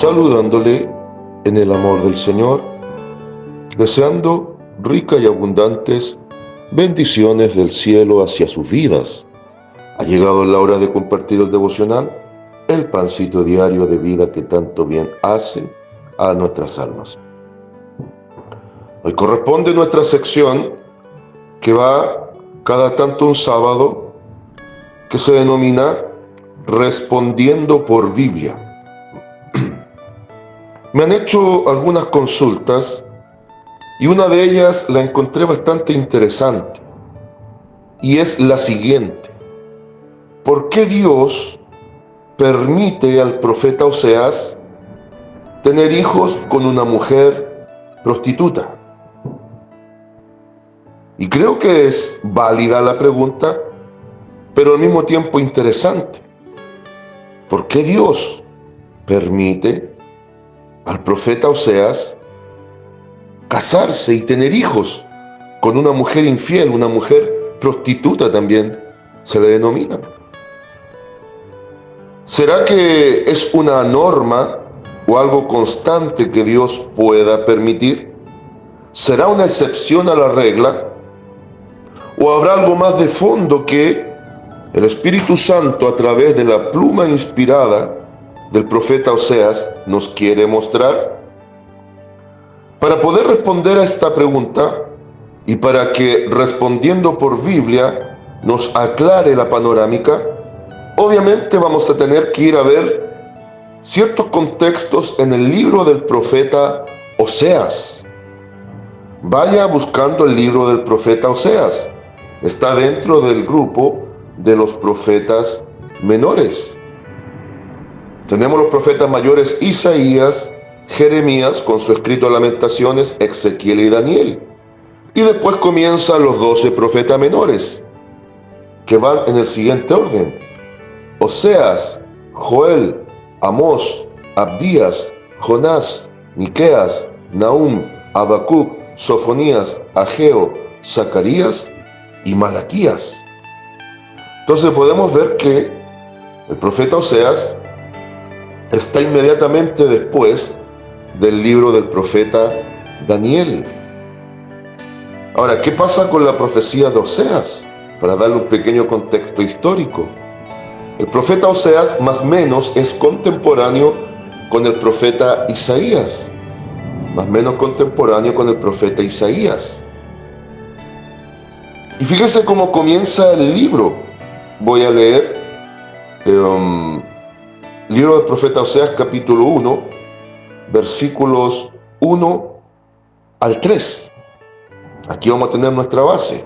saludándole en el amor del Señor, deseando ricas y abundantes bendiciones del cielo hacia sus vidas. Ha llegado la hora de compartir el devocional, el pancito diario de vida que tanto bien hace a nuestras almas. Hoy corresponde nuestra sección que va cada tanto un sábado, que se denomina Respondiendo por Biblia. Me han hecho algunas consultas y una de ellas la encontré bastante interesante y es la siguiente: ¿por qué Dios permite al profeta Oseas tener hijos con una mujer prostituta? Y creo que es válida la pregunta, pero al mismo tiempo interesante. ¿Por qué Dios permite al profeta Oseas casarse y tener hijos con una mujer infiel, una mujer prostituta también se le denomina? ¿Será que es una norma o algo constante que Dios pueda permitir? ¿Será una excepción a la regla? ¿O habrá algo más de fondo que el Espíritu Santo, a través de la pluma inspirada del profeta Oseas, nos quiere mostrar? Para poder responder a esta pregunta y para que, respondiendo por Biblia, nos aclare la panorámica, obviamente vamos a tener que ir a ver ciertos contextos en el libro del profeta Oseas. Vaya buscando el libro del profeta Oseas. Está dentro del grupo de los profetas menores. Tenemos los profetas mayores Isaías, Jeremías con su escrito de Lamentaciones, Ezequiel y Daniel. Y después comienzan los 12 profetas menores, que van en el siguiente orden: Oseas, Joel, Amós, Abdías, Jonás, Miqueas, Nahum, Habacuc, Sofonías, Ageo, Zacarías y Malaquías. Entonces podemos ver que el profeta Oseas está inmediatamente después del libro del profeta Daniel. Ahora, ¿qué pasa con la profecía de Oseas? Para darle un pequeño contexto histórico. El profeta Oseas más o menos es contemporáneo con el profeta Isaías. Más o menos contemporáneo con el profeta Isaías. Y fíjese cómo comienza el libro. Voy a leer libro del profeta Oseas, capítulo 1, versículos 1 al 3. Aquí vamos a tener nuestra base.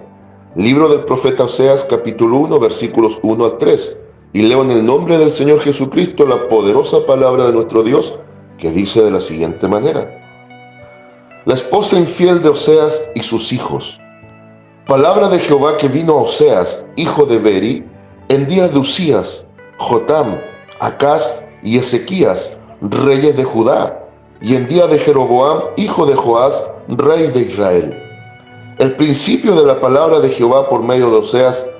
Libro del profeta Oseas, capítulo 1, versículos 1 al 3. Y leo en el nombre del Señor Jesucristo la poderosa palabra de nuestro Dios, que dice de la siguiente manera: La esposa infiel de Oseas y sus hijos. Palabra de Jehová que vino a Oseas, hijo de Beri, en días de Usías, Jotam, Acaz y Ezequías, reyes de Judá, y en día de Jeroboam, hijo de Joás, rey de Israel. El principio de la palabra de Jehová por medio de Oseas.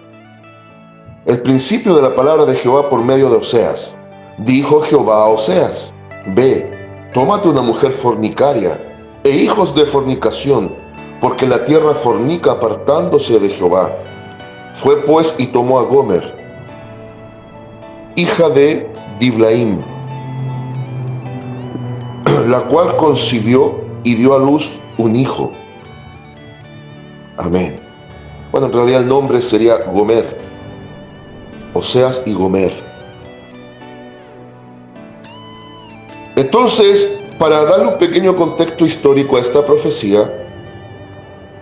El principio de la palabra de Jehová por medio de Oseas. Dijo Jehová a Oseas: Ve, tómate una mujer fornicaria e hijos de fornicación, porque la tierra fornica apartándose de Jehová. Fue pues y tomó a Gomer, hija de Diblaim, la cual concibió y dio a luz un hijo. Amén. Bueno, en realidad el nombre sería Gomer, Oseas y Gomer. Entonces, para darle un pequeño contexto histórico a esta profecía,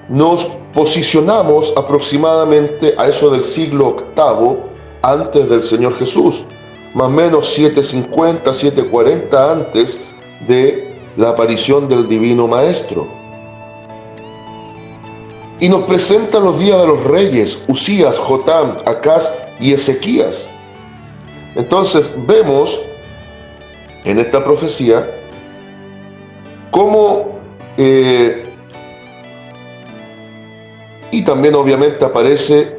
nos posicionamos aproximadamente a eso del siglo VIII antes del Señor Jesús, más o menos 750, 740 antes de la aparición del Divino Maestro. Y nos presenta los días de los reyes, Usías, Jotam, Acaz y Ezequías. Entonces vemos en esta profecía cómo y también obviamente aparece,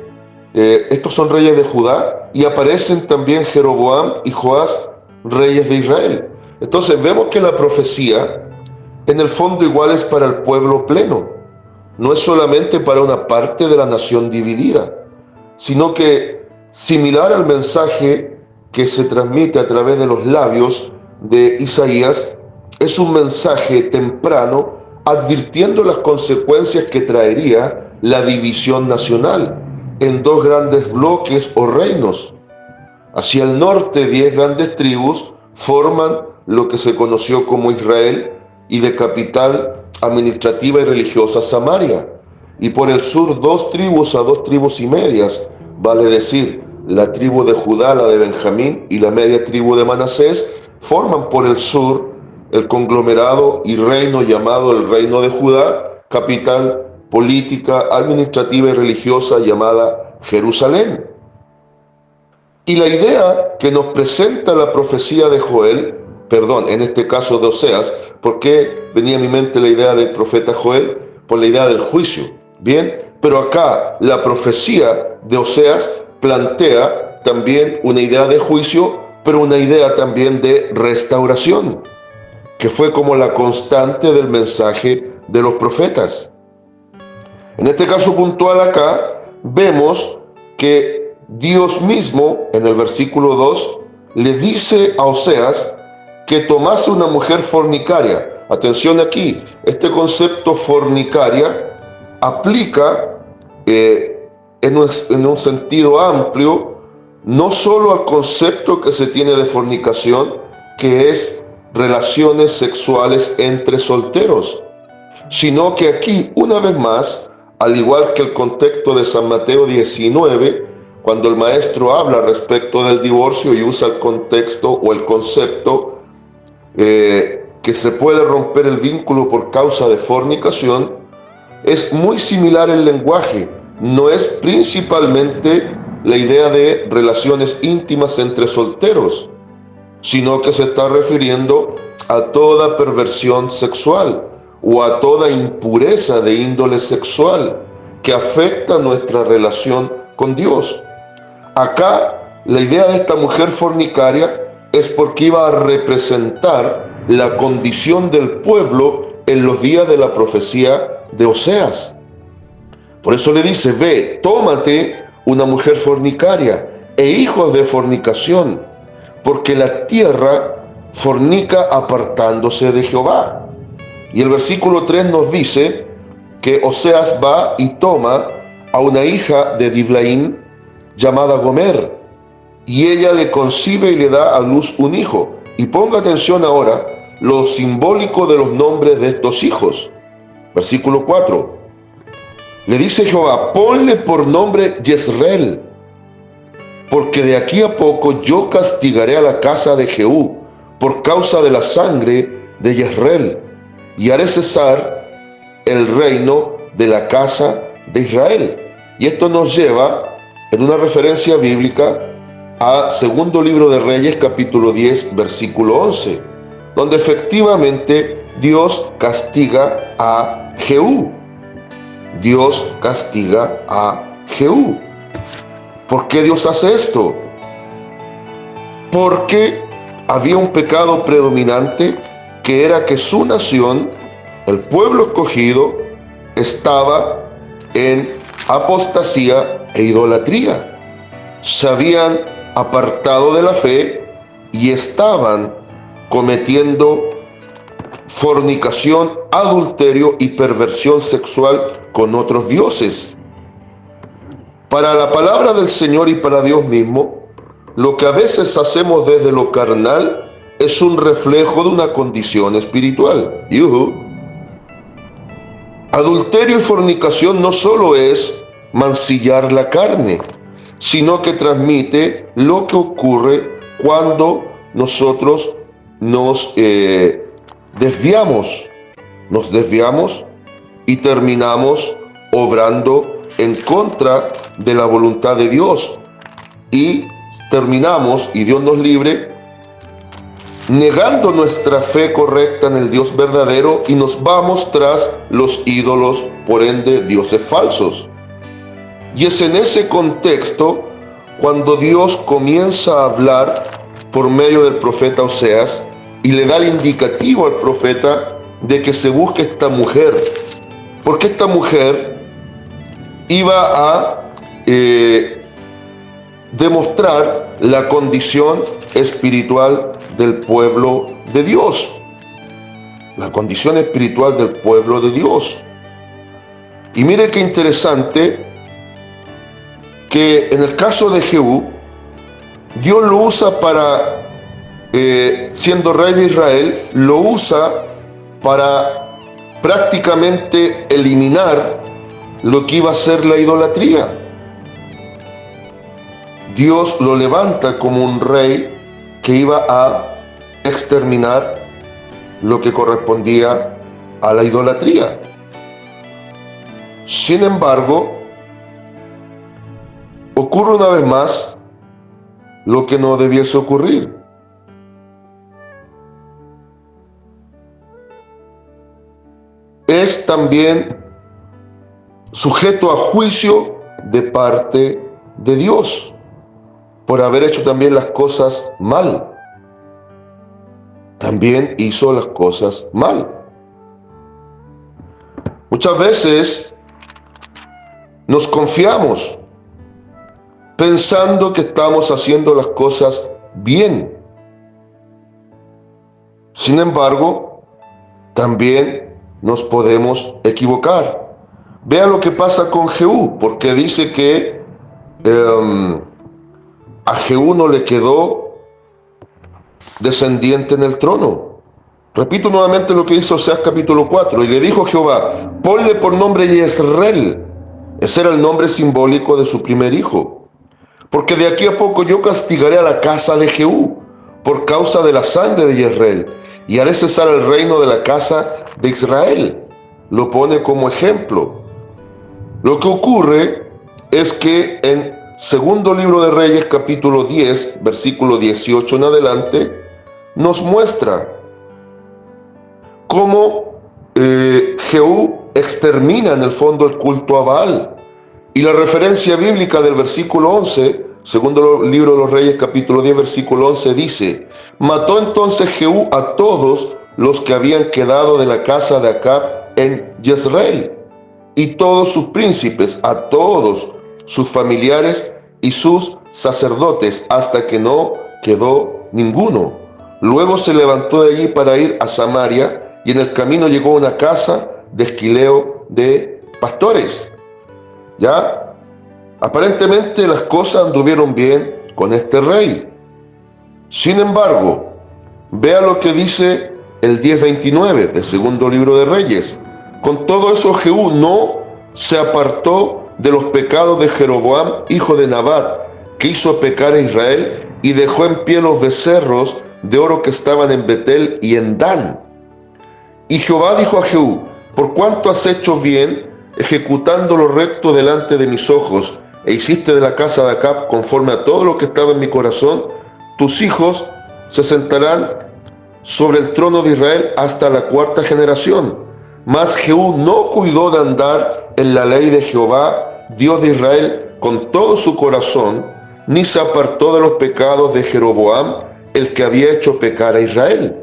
estos son reyes de Judá, y aparecen también Jeroboam y Joás, reyes de Israel. Entonces vemos que la profecía en el fondo igual es para el pueblo pleno, no es solamente para una parte de la nación dividida, sino que similar al mensaje que se transmite a través de los labios de Isaías, es un mensaje temprano advirtiendo las consecuencias que traería la división nacional en dos grandes bloques o reinos. Hacia el norte, 10 grandes tribus forman lo que se conoció como Israel, y de capital administrativa y religiosa Samaria. Y por el sur, 2 tribus a 2 tribus y medias, vale decir, la tribu de Judá, la de Benjamín y la media tribu de Manasés, forman por el sur el conglomerado y reino llamado el Reino de Judá, capital política, administrativa y religiosa llamada Jerusalén. Y la idea que nos presenta la profecía de Joel, en este caso de Oseas, ¿por qué venía a mi mente la idea del profeta Joel? Por la idea del juicio, ¿bien? Pero acá la profecía de Oseas plantea también una idea de juicio, pero una idea también de restauración, que fue como la constante del mensaje de los profetas. En este caso puntual acá, vemos que Dios mismo, en el versículo 2, le dice a Oseas que tomase una mujer fornicaria. Atención aquí, este concepto fornicaria aplica en un sentido amplio, no solo al concepto que se tiene de fornicación, que es relaciones sexuales entre solteros, sino que aquí, una vez más, al igual que el contexto de San Mateo 19, cuando el maestro habla respecto del divorcio y usa el contexto o el concepto que se puede romper el vínculo por causa de fornicación, es muy similar el lenguaje. No es principalmente la idea de relaciones íntimas entre solteros, sino que se está refiriendo a toda perversión sexual o a toda impureza de índole sexual que afecta nuestra relación con Dios. Acá la idea de esta mujer fornicaria es porque iba a representar la condición del pueblo en los días de la profecía de Oseas. Por eso le dice, ve, tómate una mujer fornicaria e hijos de fornicación, porque la tierra fornica apartándose de Jehová. Y el versículo 3 nos dice que Oseas va y toma a una hija de Diblaim llamada Gomer, y ella le concibe y le da a luz un hijo. Y ponga atención ahora lo simbólico de los nombres de estos hijos. Versículo 4. Le dice Jehová, ponle por nombre Jezreel, porque de aquí a poco yo castigaré a la casa de Jehú por causa de la sangre de Jezreel, y haré cesar el reino de la casa de Israel. Y esto nos lleva, en una referencia bíblica, a segundo libro de Reyes, capítulo 10, versículo 11, donde efectivamente Dios castiga a Jehú. Dios castiga a Jehú. ¿Por qué Dios hace esto? Porque había un pecado predominante, que era que su nación, el pueblo escogido, estaba en apostasía e idolatría. Se habían apartado de la fe y estaban cometiendo fornicación, adulterio y perversión sexual con otros dioses. Para la palabra del Señor y para Dios mismo, lo que a veces hacemos desde lo carnal es un reflejo de una condición espiritual. Adulterio y fornicación no solo es mancillar la carne, sino que transmite lo que ocurre cuando nosotros nos desviamos y terminamos obrando en contra de la voluntad de Dios, y terminamos, y Dios nos libre, negando nuestra fe correcta en el Dios verdadero, y nos vamos tras los ídolos, por ende dioses falsos. Y es en ese contexto cuando Dios comienza a hablar por medio del profeta Oseas y le da el indicativo al profeta de que se busque esta mujer, porque esta mujer iba a demostrar la condición espiritual del pueblo de Dios. La condición espiritual del pueblo de Dios. Y mire qué interesante que en el caso de Jehú, Dios lo usa para, siendo rey de Israel, lo usa para prácticamente eliminar lo que iba a ser la idolatría. Dios lo levanta como un rey que iba a exterminar lo que correspondía a la idolatría. Sin embargo, ocurre una vez más lo que no debiese ocurrir. Es también sujeto a juicio de parte de Dios por haber hecho también las cosas mal. También hizo las cosas mal. Muchas veces nos confiamos pensando que estamos haciendo las cosas bien. Sin embargo, también nos podemos equivocar. Vea lo que pasa con Jehú, porque dice que a Jehú no le quedó descendiente en el trono. Repito nuevamente lo que dice Oseas capítulo 4. Y le dijo Jehová: ponle por nombre Jezreel. Ese era el nombre simbólico de su primer hijo. Porque de aquí a poco yo castigaré a la casa de Jehú por causa de la sangre de Jezreel, y haré cesar el reino de la casa de Israel. Lo pone como ejemplo. Lo que ocurre es que en segundo libro de Reyes, capítulo 10, versículo 18 en adelante, nos muestra cómo Jehú extermina en el fondo el culto a Baal. Y la referencia bíblica del versículo 11, segundo libro de los Reyes, capítulo 10, versículo 11, dice: mató entonces Jehú a todos los que habían quedado de la casa de Acab en Jezreel, y todos sus príncipes, a todos sus familiares y sus sacerdotes, hasta que no quedó ninguno. Luego se levantó de allí para ir a Samaria, y en el camino llegó a una casa de esquileo de pastores. ¿Ya? Aparentemente las cosas anduvieron bien con este rey. Sin embargo, vea lo que dice el 10:29 del segundo libro de Reyes. Con todo eso Jehú no se apartó de los pecados de Jeroboam, hijo de Nabat, que hizo pecar a Israel, y dejó en pie los becerros de oro que estaban en Betel y en Dan. Y Jehová dijo a Jehú: por cuanto has hecho bien, ejecutando lo recto delante de mis ojos, e hiciste de la casa de Acab conforme a todo lo que estaba en mi corazón, tus hijos se sentarán sobre el trono de Israel hasta la 4ª generación. Mas Jehú no cuidó de andar en la ley de Jehová, Dios de Israel, con todo su corazón, ni se apartó de los pecados de Jeroboam, el que había hecho pecar a Israel.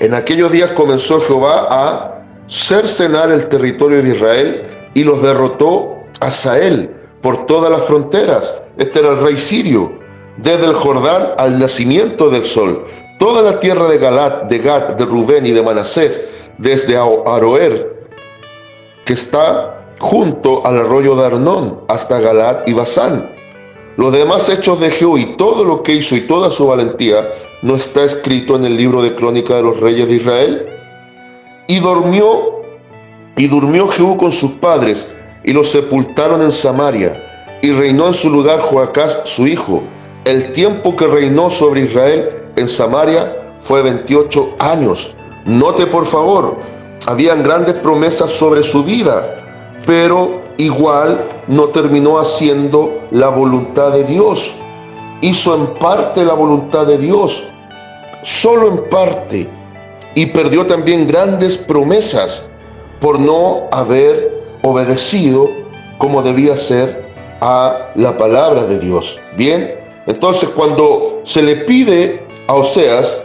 En aquellos días comenzó Jehová a cercenar el territorio de Israel y los derrotó a Hazael por todas las fronteras. Este era el rey sirio, desde el Jordán al nacimiento del sol. Toda la tierra de Galaad, de Gad, de Rubén y de Manasés, desde Aroer, que está junto al arroyo de Arnón, hasta Galaad y Basán. Los demás hechos de Jehú y todo lo que hizo y toda su valentía no está escrito en el libro de crónica de los reyes de Israel. Y durmió Jehú con sus padres, y los sepultaron en Samaria, y reinó en su lugar Joacás su hijo. El tiempo que reinó sobre Israel en Samaria fue 28 años. Note por favor, habían grandes promesas sobre su vida, pero igual no terminó haciendo la voluntad de Dios. Hizo en parte la voluntad de Dios, solo en parte, y perdió también grandes promesas por no haber obedecido como debía ser a la palabra de Dios. Bien, entonces cuando se le pide a Oseas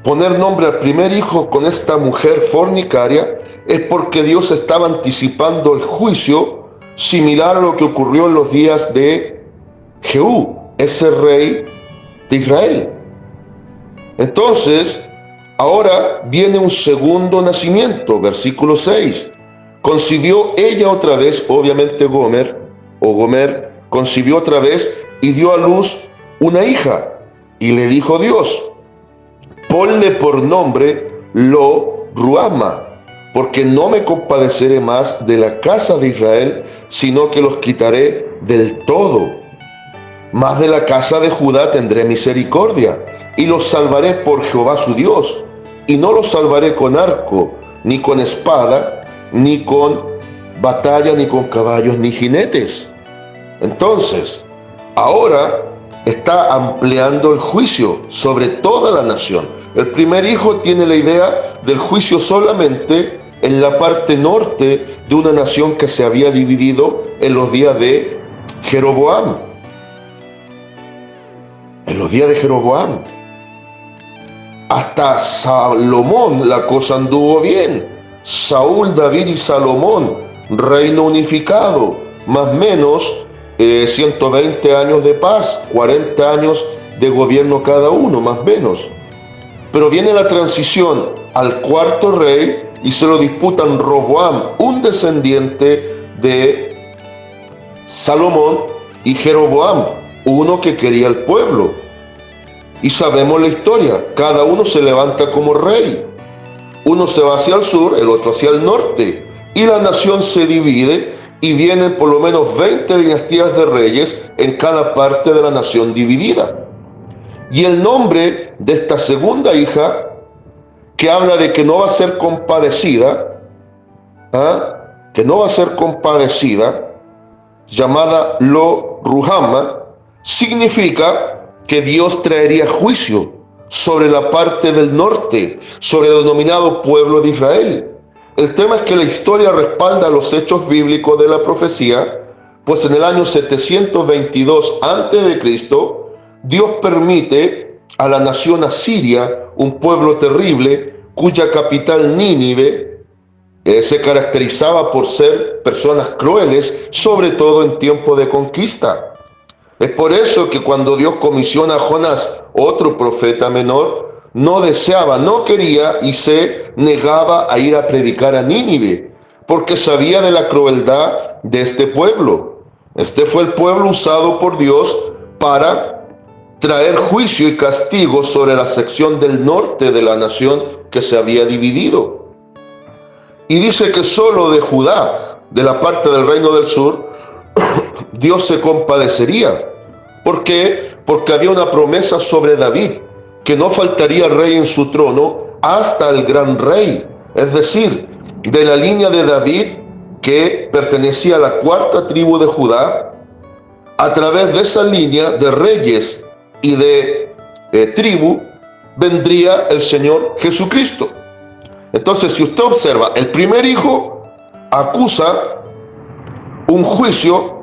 poner nombre al primer hijo con esta mujer fornicaria es porque Dios estaba anticipando el juicio similar a lo que ocurrió en los días de Jehú, ese rey de Israel. Entonces, ahora viene un segundo nacimiento, versículo 6. Concibió ella otra vez, obviamente Gomer concibió otra vez y dio a luz una hija. Y le dijo Dios, ponle por nombre Lo-Ruhama, porque no me compadeceré más de la casa de Israel, sino que los quitaré del todo. Mas de la casa de Judá tendré misericordia, y los salvaré por Jehová su Dios, y no los salvaré con arco, ni con espada, ni con batalla, ni con caballos, ni jinetes. Entonces, ahora está ampliando el juicio sobre toda la nación. El primer hijo tiene la idea del juicio solamente en la parte norte de una nación que se había dividido en los días de Jeroboam. En los días de Jeroboam. Hasta Salomón la cosa anduvo bien. Saúl, David y Salomón, reino unificado, más o menos 120 años de paz, 40 años de gobierno cada uno, más o menos. Pero viene la transición al cuarto rey y se lo disputan Roboam, un descendiente de Salomón, y Jeroboam, uno que quería el pueblo. Y sabemos la historia, cada uno se levanta como rey. Uno se va hacia el sur, el otro hacia el norte. Y la nación se divide y vienen por lo menos 20 dinastías de reyes en cada parte de la nación dividida. Y el nombre de esta segunda hija, que habla de que no va a ser compadecida, llamada Lo-Ruhama, significa que Dios traería juicio sobre la parte del norte, sobre el denominado pueblo de Israel. El tema es que la historia respalda los hechos bíblicos de la profecía, pues en el año 722 a.C., Dios permite a la nación asiria, un pueblo terrible, cuya capital Nínive se caracterizaba por ser personas crueles, sobre todo en tiempo de conquista. Es por eso que cuando Dios comisiona a Jonás, otro profeta menor, no deseaba, no quería y se negaba a ir a predicar a Nínive, porque sabía de la crueldad de este pueblo. Este fue el pueblo usado por Dios para traer juicio y castigo sobre la sección del norte de la nación que se había dividido. Y dice que solo de Judá, de la parte del reino del sur, Dios se compadecería. ¿Por qué? Porque había una promesa sobre David, que no faltaría rey en su trono hasta el gran rey. Es decir, de la línea de David, que pertenecía a la cuarta tribu de Judá, a través de esa línea de reyes y de tribu, vendría el Señor Jesucristo. Entonces, si usted observa, el primer hijo acusa un juicio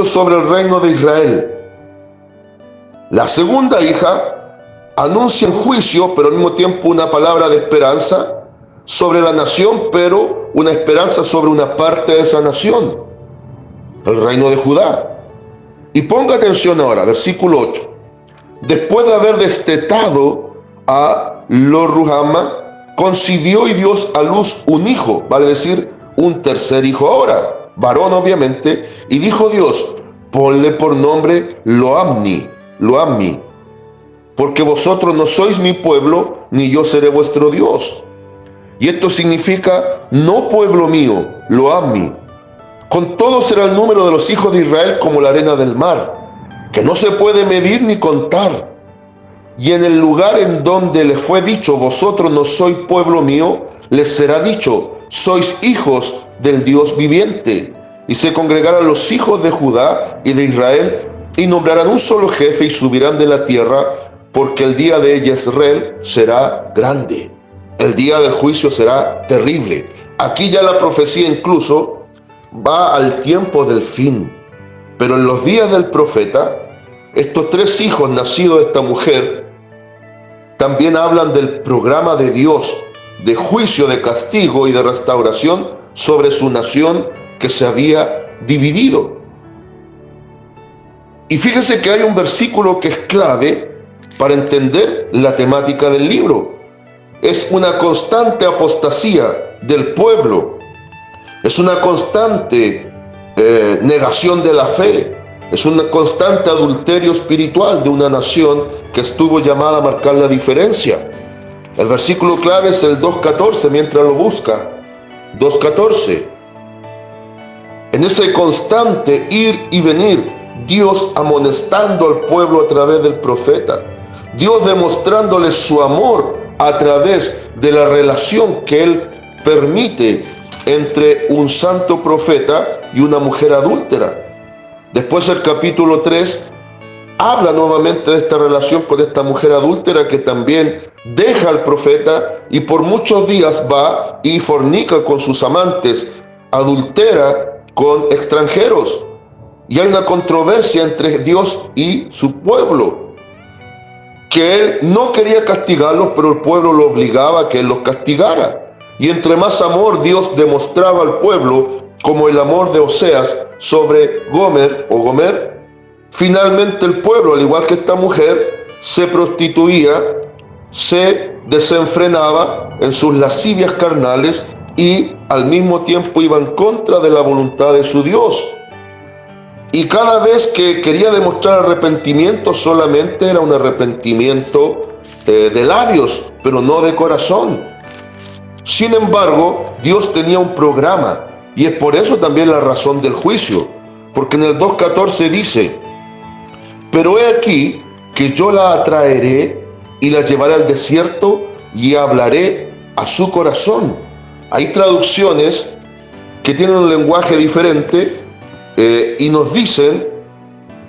sobre el reino de Israel. La segunda hija anuncia un juicio, pero al mismo tiempo una palabra de esperanza sobre la nación, pero una esperanza sobre una parte de esa nación, el reino de Judá. Y ponga atención ahora, versículo 8. Después de haber destetado a Lo-Ruhama, concibió y dio a luz un hijo, vale decir, un tercer hijo ahora, varón obviamente, y dijo Dios, ponle por nombre Lo-Ammi, porque vosotros no sois mi pueblo, ni yo seré vuestro Dios. Y esto significa, no pueblo mío, Lo-Ammi. Con todo será el número de los hijos de Israel como la arena del mar, que no se puede medir ni contar. Y en el lugar en donde les fue dicho, vosotros no sois pueblo mío, les será dicho, sois hijos del Dios viviente. Y se congregarán los hijos de Judá y de Israel, y nombrarán un solo jefe y subirán de la tierra, porque el día de Jezreel será grande. El día del juicio será terrible. Aquí ya la profecía incluso va al tiempo del fin. Pero en los días del profeta, estos tres hijos nacidos de esta mujer también hablan del programa de Dios, de juicio, de castigo y de restauración sobre su nación que se había dividido. Y fíjese que hay un versículo que es clave para entender la temática del libro. Es una constante apostasía del pueblo, es una constante negación de la fe, es un constante adulterio espiritual de una nación que estuvo llamada a marcar la diferencia. El versículo clave es el 2.14, mientras lo busca. 2.14. En ese constante ir y venir, Dios amonestando al pueblo a través del profeta, Dios demostrándoles su amor a través de la relación que Él permite entre un santo profeta y una mujer adúltera. Después el capítulo 3 habla nuevamente de esta relación con esta mujer adúltera que también deja al profeta y por muchos días va y fornica con sus amantes, adultera con extranjeros. Y hay una controversia entre Dios y su pueblo, que Él no quería castigarlos, pero el pueblo lo obligaba a que Él los castigara. Y entre más amor Dios demostraba al pueblo, como el amor de Oseas sobre Gomer, finalmente el pueblo, al igual que esta mujer, se prostituía, se desenfrenaba en sus lascivias carnales y al mismo tiempo iba en contra de la voluntad de su Dios. Y cada vez que quería demostrar arrepentimiento, solamente era un arrepentimiento de labios, pero no de corazón. Sin embargo, Dios tenía un programa, y es por eso también la razón del juicio, porque en el 2.14 dice: pero he aquí que yo la atraeré y la llevaré al desierto y hablaré a su corazón. Hay traducciones que tienen un lenguaje diferente y nos dicen,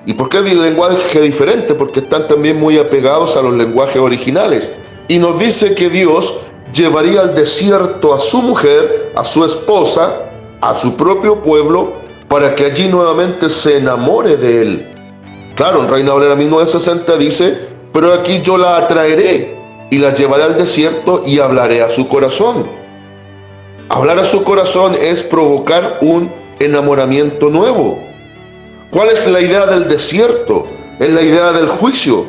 ¿y por qué el lenguaje diferente? Porque están también muy apegados a los lenguajes originales. Y nos dice que Dios llevaría al desierto a su mujer, a su esposa, a su propio pueblo, para que allí nuevamente se enamore de él. Claro, en Reina Valera 1960 dice: pero aquí yo la atraeré y la llevaré al desierto y hablaré a su corazón. Hablar a su corazón es provocar un enamoramiento nuevo. ¿Cuál es la idea del desierto? Es la idea del juicio.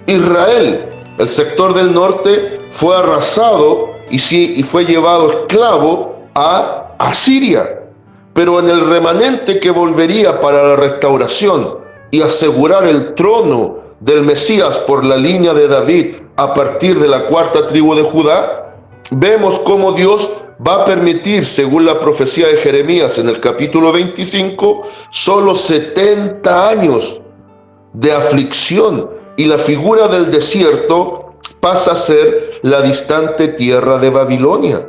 Israel, el sector del norte, fue arrasado y fue llevado esclavo a Asiria. Pero en el remanente que volvería para la restauración y asegurar el trono del Mesías por la línea de David a partir de la cuarta tribu de Judá, vemos cómo Dios va a permitir, según la profecía de Jeremías en el capítulo 25, solo 70 años de aflicción, y la figura del desierto pasa a ser la distante tierra de Babilonia.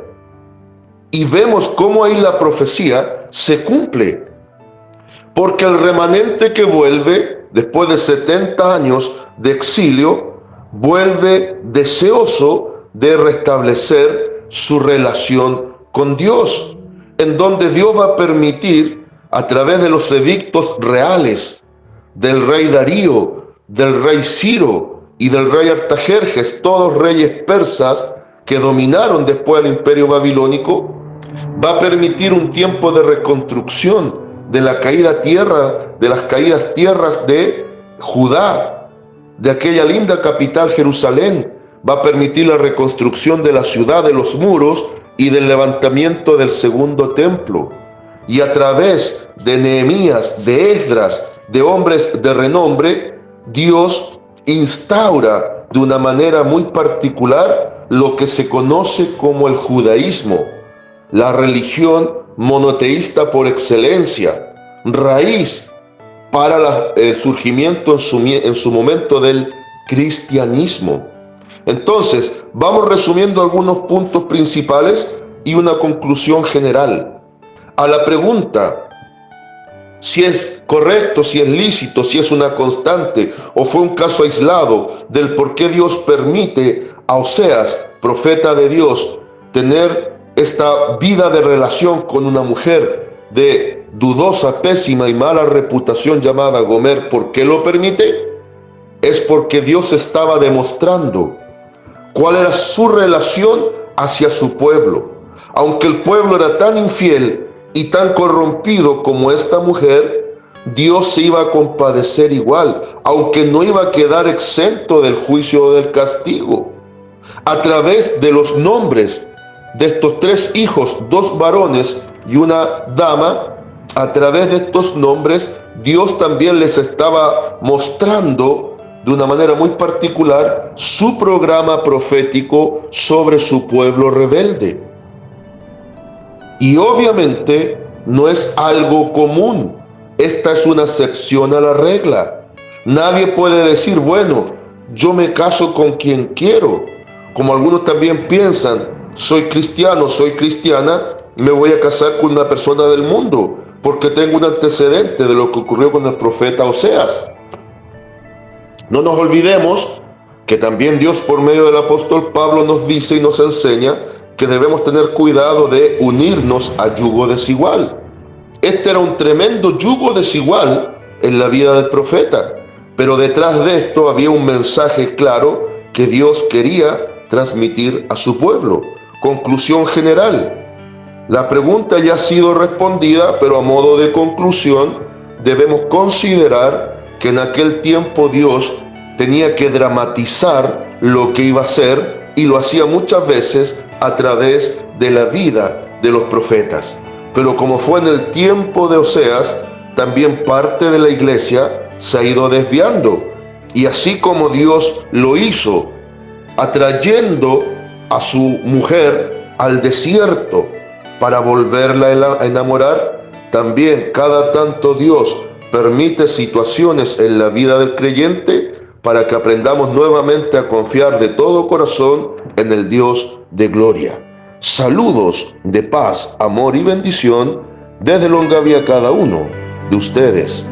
Y vemos cómo ahí la profecía se cumple, porque el remanente que vuelve después de 70 años de exilio, vuelve deseoso de restablecer su relación con Dios, en donde Dios va a permitir, a través de los edictos reales del rey Darío, del rey Ciro y del rey Artajerjes, todos reyes persas que dominaron después el imperio babilónico, va a permitir un tiempo de reconstrucción de la caída tierra, de las caídas tierras de Judá, de aquella linda capital Jerusalén. Va a permitir la reconstrucción de la ciudad, de los muros y del levantamiento del segundo templo. Y a través de Nehemías, de Esdras, de hombres de renombre, Dios instaura de una manera muy particular lo que se conoce como el judaísmo, la religión monoteísta por excelencia, raíz para el surgimiento en su momento del cristianismo. Entonces, vamos resumiendo algunos puntos principales y una conclusión general. A la pregunta si es correcto, si es lícito, si es una constante o fue un caso aislado del por qué Dios permite a Oseas, profeta de Dios, tener esta vida de relación con una mujer de dudosa, pésima y mala reputación llamada Gomer, ¿por qué lo permite? es porque Dios estaba demostrando cuál era su relación hacia su pueblo. Aunque el pueblo era tan infiel y tan corrompido como esta mujer, Dios se iba a compadecer igual, aunque no iba a quedar exento del juicio o del castigo. A través de los nombres de estos 3 hijos, 2 varones y una dama, a través de estos nombres, Dios también les estaba mostrando de una manera muy particular su programa profético sobre su pueblo rebelde. Y obviamente no es algo común. Esta es una excepción a la regla. Nadie puede decir, bueno, yo me caso con quien quiero. Como algunos también piensan, soy cristiano, soy cristiana, me voy a casar con una persona del mundo, porque tengo un antecedente de lo que ocurrió con el profeta Oseas. No nos olvidemos que también Dios por medio del apóstol Pablo nos dice y nos enseña que debemos tener cuidado de unirnos a yugo desigual. Este era un tremendo yugo desigual en la vida del profeta, pero detrás de esto había un mensaje claro que Dios quería transmitir a su pueblo. Conclusión general. La pregunta ya ha sido respondida, pero a modo de conclusión, debemos considerar que en aquel tiempo Dios tenía que dramatizar lo que iba a hacer y lo hacía muchas veces a través de la vida de los profetas. Pero como fue en el tiempo de Oseas, también parte de la iglesia se ha ido desviando. Y así como Dios lo hizo, atrayendo a su mujer al desierto para volverla a enamorar, también cada tanto Dios permite situaciones en la vida del creyente para que aprendamos nuevamente a confiar de todo corazón en el Dios de gloria. Saludos de paz, amor y bendición desde Longavia a cada uno de ustedes.